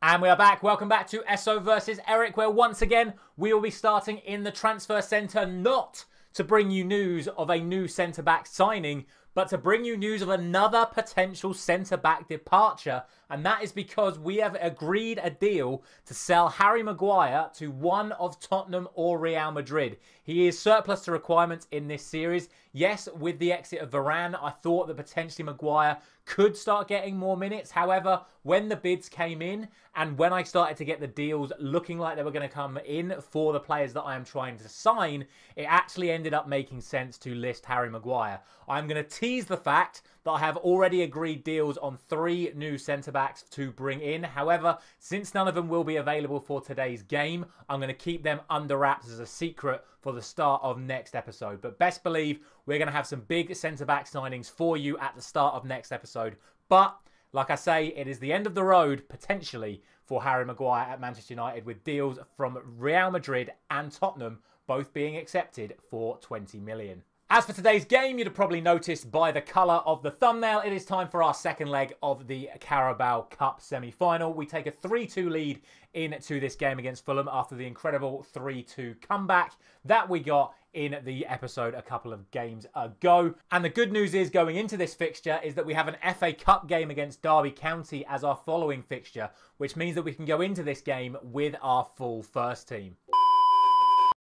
And we are back. Welcome back to Esso versus Erik, where once again we will be starting in the transfer centre, not to bring you news of a new centre-back signing, but to bring you news of another potential centre-back departure. And that is because we have agreed a deal to sell Harry Maguire to one of Tottenham or Real Madrid. He is surplus to requirements in this series. Yes, with the exit of Varane, I thought that potentially Maguire could start getting more minutes. However, when the bids came in and when I started to get the deals looking like they were going to come in for the players that I am trying to sign, it actually ended up making sense to list Harry Maguire. I'm going to tease the fact that I have already agreed deals on 3 new centre-backs to bring in. However, since none of them will be available for today's game, I'm going to keep them under wraps as a secret for the start of next episode. But best believe we're going to have some big centre-back signings for you at the start of next episode. But like I say, it is the end of the road, potentially, for Harry Maguire at Manchester United, with deals from Real Madrid and Tottenham both being accepted for 20 million. As for today's game, you'd have probably noticed by the colour of the thumbnail, it is time for our second leg of the Carabao Cup semi-final. We take a 3-2 lead into this game against Fulham after the incredible 3-2 comeback that we got in the episode a couple of games ago. And the good news is, going into this fixture, is that we have an FA Cup game against Derby County as our following fixture, which means that we can go into this game with our full first team.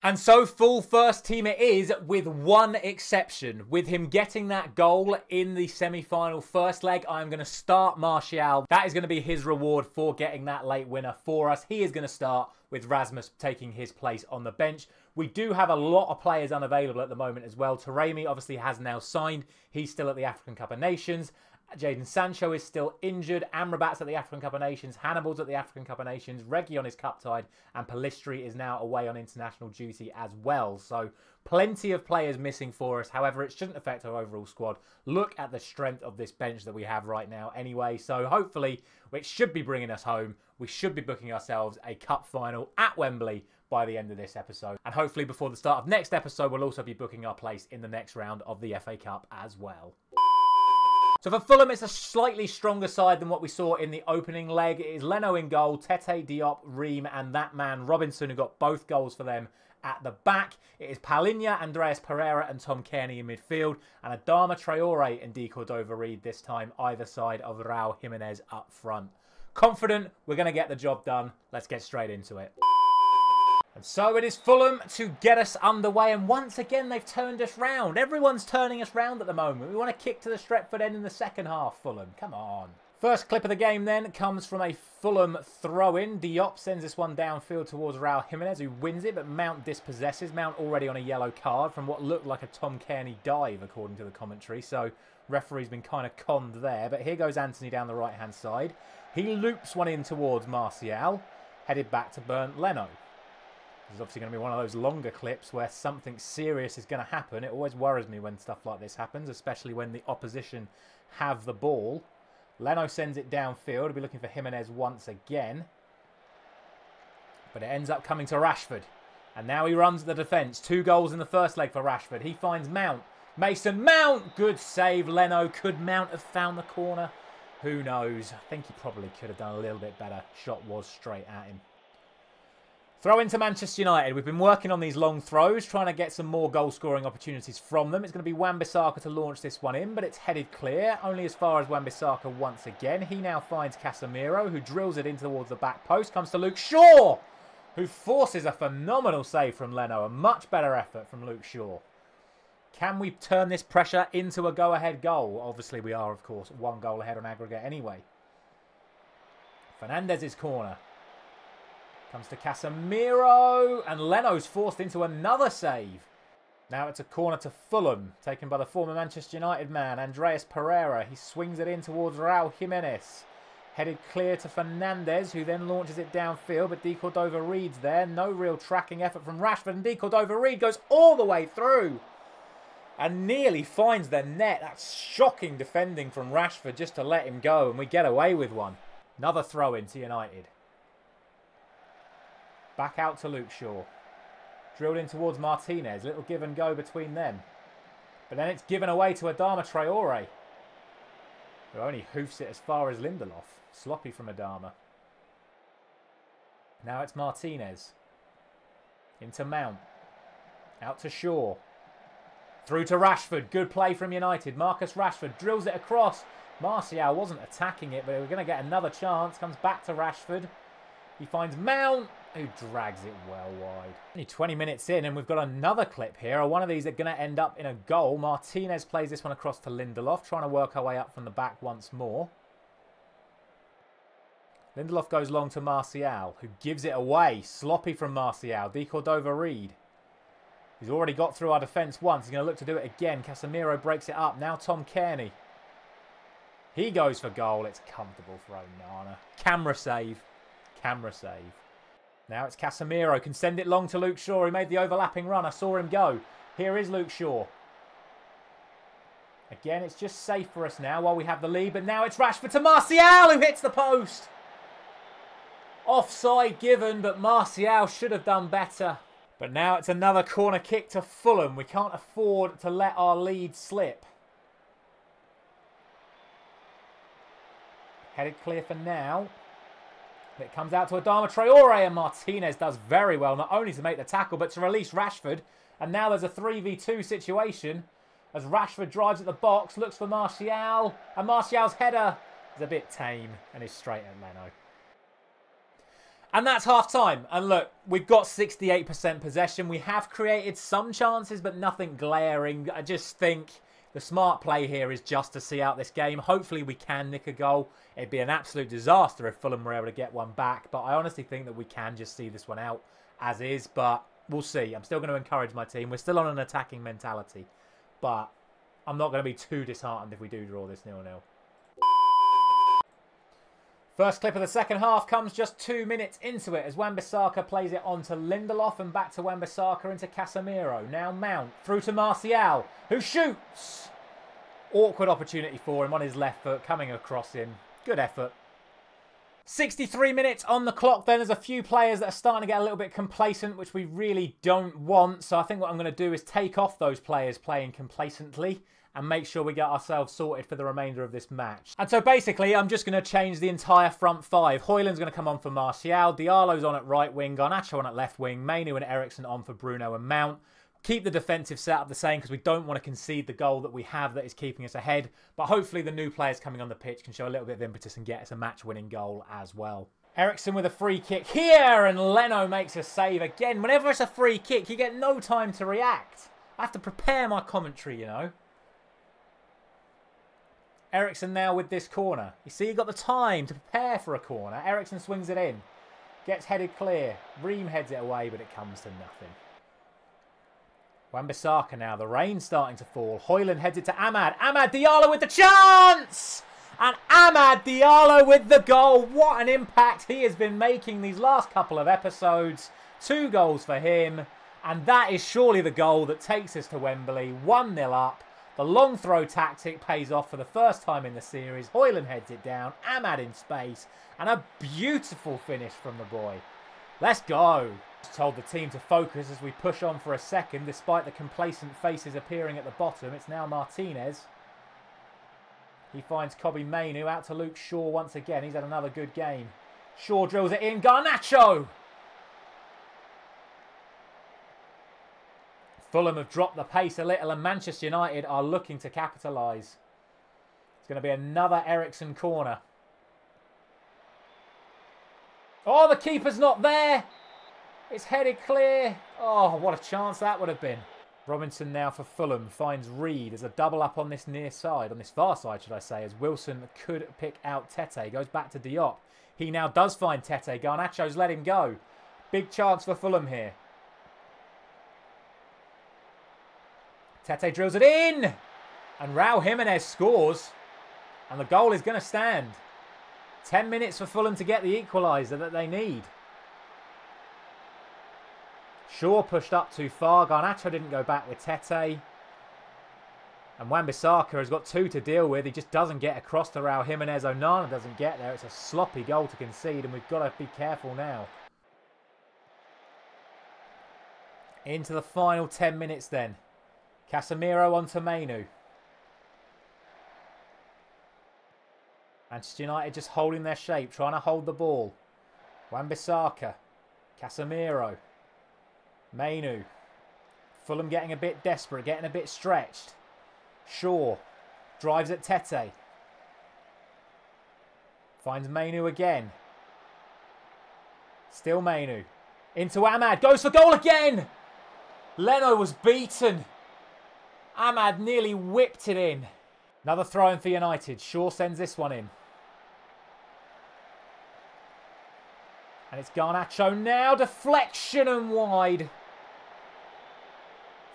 And so full first team it is, with one exception. With him getting that goal in the semi-final first leg, I'm going to start Martial. That is going to be his reward for getting that late winner for us. He is going to start with Rasmus taking his place on the bench. We do have a lot of players unavailable at the moment as well. Taremi obviously has now signed. He's still at the African Cup of Nations. Jadon Sancho is still injured. Amrabat's at the African Cup of Nations. Hannibal's at the African Cup of Nations. Reguilon is cup-tied. And Pellistri is now away on international duty as well. So plenty of players missing for us. However, it shouldn't affect our overall squad. Look at the strength of this bench that we have right now anyway. So hopefully, it should be bringing us home. We should be booking ourselves a cup final at Wembley by the end of this episode. And hopefully before the start of next episode, we'll also be booking our place in the next round of the FA Cup as well. So for Fulham, it's a slightly stronger side than what we saw in the opening leg. It is Leno in goal, Tete, Diop, Ream, and that man Robinson, who got both goals for them at the back. It is Palhinha, Andreas Pereira, and Tom Cairney in midfield, and Adama Traore and D. Cordova-Reid this time, either side of Raul Jimenez up front. Confident we're going to get the job done. Let's get straight into it. And so it is Fulham to get us underway, and once again they've turned us round. Everyone's turning us round at the moment. We want to kick to the Stretford end in the second half, Fulham. Come on. First clip of the game then comes from a Fulham throw-in. Diop sends this one downfield towards Raul Jimenez, who wins it, but Mount dispossesses. Mount already on a yellow card from what looked like a Tom Cairney dive, according to the commentary. So referee's been kind of conned there. But here goes Anthony down the right-hand side. He loops one in towards Martial, headed back to Bernd Leno. This is obviously going to be one of those longer clips where something serious is going to happen. It always worries me when stuff like this happens, especially when the opposition have the ball. Leno sends it downfield. We'll be looking for Jimenez once again. But it ends up coming to Rashford. And now he runs the defence. 2 goals in the first leg for Rashford. He finds Mount. Mason Mount! Good save, Leno. Could Mount have found the corner? Who knows? I think he probably could have done a little bit better. Shot was straight at him. Throw into Manchester United. We've been working on these long throws, trying to get some more goal-scoring opportunities from them. It's going to be Wan-Bissaka to launch this one in, but it's headed clear, only as far as Wan-Bissaka once again. He now finds Casemiro, who drills it in towards the back post. Comes to Luke Shaw, who forces a phenomenal save from Leno. A much better effort from Luke Shaw. Can we turn this pressure into a go-ahead goal? Obviously we are, of course, 1 goal ahead on aggregate anyway. Fernandez's corner. Comes to Casemiro, and Leno's forced into another save. Now it's a corner to Fulham, taken by the former Manchester United man, Andreas Pereira. He swings it in towards Raul Jimenez. Headed clear to Fernandez, who then launches it downfield, but D. Cordova-Reid's there. No real tracking effort from Rashford, and D. Cordova-Reid goes all the way through and nearly finds the net. That's shocking defending from Rashford just to let him go, and we get away with one. Another throw-in to United. Back out to Luke Shaw. Drilled in towards Martinez. Little give and go between them. But then it's given away to Adama Traore, who only hoofs it as far as Lindelof. Sloppy from Adama. Now it's Martinez. Into Mount. Out to Shaw. Through to Rashford. Good play from United. Marcus Rashford drills it across. Martial wasn't attacking it, but we're going to get another chance. Comes back to Rashford. He finds Mount, who drags it well wide. Only 20 minutes in, and we've got another clip here. One of these are going to end up in a goal. Martinez plays this one across to Lindelof, trying to work our way up from the back once more. Lindelof goes long to Martial, who gives it away. Sloppy from Martial. De Cordova-Reid. He's already got through our defence once. He's going to look to do it again. Casemiro breaks it up. Now Tom Kearney. He goes for goal. It's comfortable for Onana. Camera save. Camera save. Now it's Casemiro. Can send it long to Luke Shaw. He made the overlapping run. I saw him go. Here is Luke Shaw. Again, it's just safe for us now while we have the lead. But now it's Rashford to Martial, who hits the post. Offside given, but Martial should have done better. But now it's another corner kick to Fulham. We can't afford to let our lead slip. Headed clear for now. It comes out to Adama Traore, and Martinez does very well, not only to make the tackle, but to release Rashford. And now there's a 3v2 situation as Rashford drives at the box, looks for Martial, and Martial's header is a bit tame and is straight at Leno. And that's half-time. And look, we've got 68% possession. We have created some chances, but nothing glaring. I just think the smart play here is just to see out this game. Hopefully we can nick a goal. It'd be an absolute disaster if Fulham were able to get one back. But I honestly think that we can just see this one out as is. But we'll see. I'm still going to encourage my team. We're still on an attacking mentality. But I'm not going to be too disheartened if we do draw this 0-0. First clip of the second half comes just 2 minutes into it as Wan-Bissaka plays it on to Lindelof and back to Wan-Bissaka into Casemiro. Now Mount through to Martial, who shoots. Awkward opportunity for him on his left foot, coming across him. Good effort. 63 minutes on the clock then. There's a few players that are starting to get a little bit complacent, which we really don't want. So I think what I'm going to do is take off those players playing complacently and make sure we get ourselves sorted for the remainder of this match. And so basically, I'm just going to change the entire front five. Højlund's going to come on for Martial. Diallo's on at right wing. Garnacho on at left wing. Mainoo and Eriksen on for Bruno and Mount. Keep the defensive setup the same because we don't want to concede the goal that we have that is keeping us ahead. But hopefully the new players coming on the pitch can show a little bit of impetus and get us a match-winning goal as well. Eriksen with a free kick here, and Leno makes a save again. Whenever it's a free kick, you get no time to react. I have to prepare my commentary, you know. Eriksen now with this corner. You see, you got the time to prepare for a corner. Eriksen swings it in. Gets headed clear. Ream heads it away, but it comes to nothing. Wan-Bissaka now. The rain's starting to fall. Højlund heads it to Amad. Amad Diallo with the chance! And Amad Diallo with the goal. What an impact he has been making these last couple of episodes. 2 goals for him. And that is surely the goal that takes us to Wembley. 1-0 up. The long throw tactic pays off for the first time in the series. Højlund heads it down. Amad in space. And a beautiful finish from the boy. Let's go. Told the team to focus as we push on for a second. Despite the complacent faces appearing at the bottom. It's now Martinez. He finds Kobbie Mainoo out to Luke Shaw once again. He's had another good game. Shaw drills it in. Garnacho! Fulham have dropped the pace a little and Manchester United are looking to capitalise. It's going to be another Eriksen corner. Oh, the keeper's not there. It's headed clear. Oh, what a chance that would have been. Robinson now for Fulham finds Reed. There's a double up on this near side, on this far side, should I say, as Wilson could pick out Tete. Goes back to Diop. He now does find Tete. Garnacho's let him go. Big chance for Fulham here. Tete drills it in. And Raul Jimenez scores. And the goal is going to stand. 10 minutes for Fulham to get the equaliser that they need. Shaw pushed up too far. Garnacho didn't go back with Tete. And Wan-Bissaka has got 2 to deal with. He just doesn't get across to Raul Jimenez. Onana doesn't get there. It's a sloppy goal to concede and we've got to be careful now. Into the final 10 minutes then. Casemiro on to Mainoo. Manchester United just holding their shape, trying to hold the ball. Wan-Bissaka Casemiro. Mainu. Fulham getting a bit desperate, getting a bit stretched. Shaw drives at Tete. Finds Mainu again. Still Mainu. Into Ahmad. Goes for goal again. Leno was beaten. Ahmad nearly whipped it in. Another throw-in for United. Shaw sends this one in. And it's Garnacho now. Deflection and wide.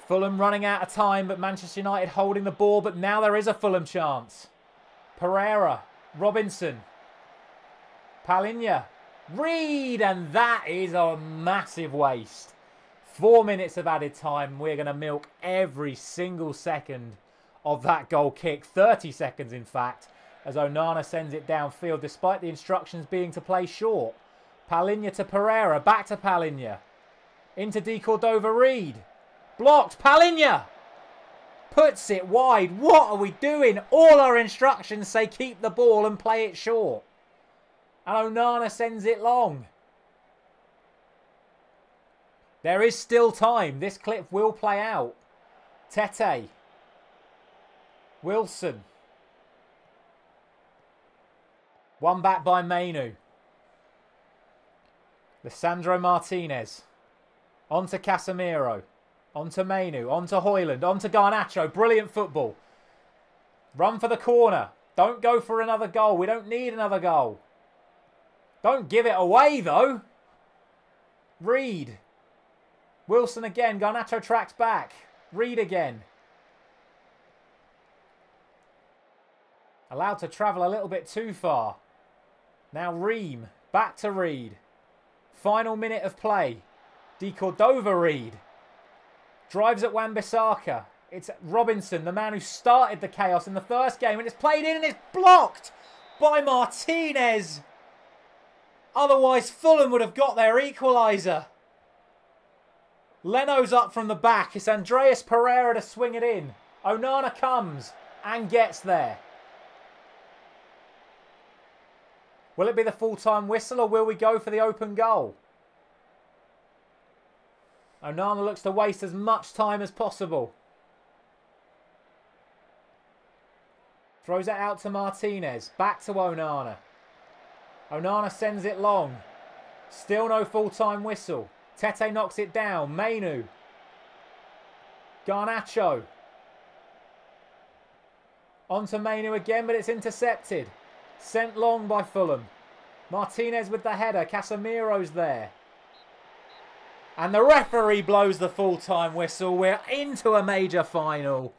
Fulham running out of time, but Manchester United holding the ball. But now there is a Fulham chance. Pereira. Robinson. Palinha. Reed. And that is a massive waste. 4 minutes of added time. We're going to milk every single second of that goal kick. 30 seconds, in fact, as Onana sends it downfield, despite the instructions being to play short. Palinha to Pereira. Back to Palinha. Into De Cordova-Reid. Blocked. Palinha puts it wide. What are we doing? All our instructions say keep the ball and play it short. And Onana sends it long. There is still time. This clip will play out. Tete. Wilson. One back by Mainu. Lisandro Martinez. On to Casemiro. On to Mainu. On to Højlund. On to Garnacho. Brilliant football. Run for the corner. Don't go for another goal. We don't need another goal. Don't give it away, though. Reed. Wilson again. Garnacho tracks back. Reed again. Allowed to travel a little bit too far. Now Ream. Back to Reed. Final minute of play. De Cordova-Reid. Drives at Wan-Bissaka. It's Robinson, the man who started the chaos in the first game. And it's played in and it's blocked by Martinez. Otherwise, Fulham would have got their equaliser. Leno's up from the back. It's Andreas Pereira to swing it in. Onana comes and gets there. Will it be the full-time whistle or will we go for the open goal? Onana looks to waste as much time as possible. Throws it out to Martinez. Back to Onana. Onana sends it long. Still no full-time whistle. Tete knocks it down. Mainu. Garnacho. On to Mainu again, but it's intercepted. Sent long by Fulham. Martinez with the header. Casemiro's there. And the referee blows the full-time whistle. We're into a major final.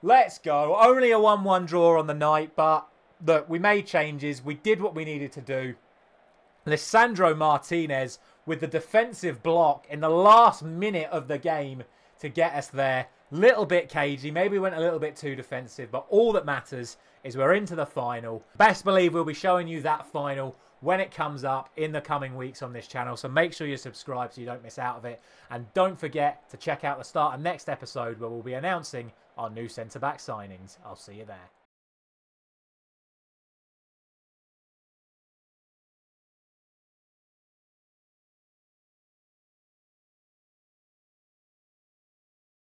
Let's go. Only a 1-1 draw on the night, but look, we made changes. We did what we needed to do. Lisandro Martinez with the defensive block in the last minute of the game to get us there. Little bit cagey. Maybe went a little bit too defensive, but all that matters is we're into the final. Best believe we'll be showing you that final when it comes up in the coming weeks on this channel. So make sure you subscribe so you don't miss out of it. And don't forget to check out the start of next episode where we'll be announcing our new centre-back signings. I'll see you there.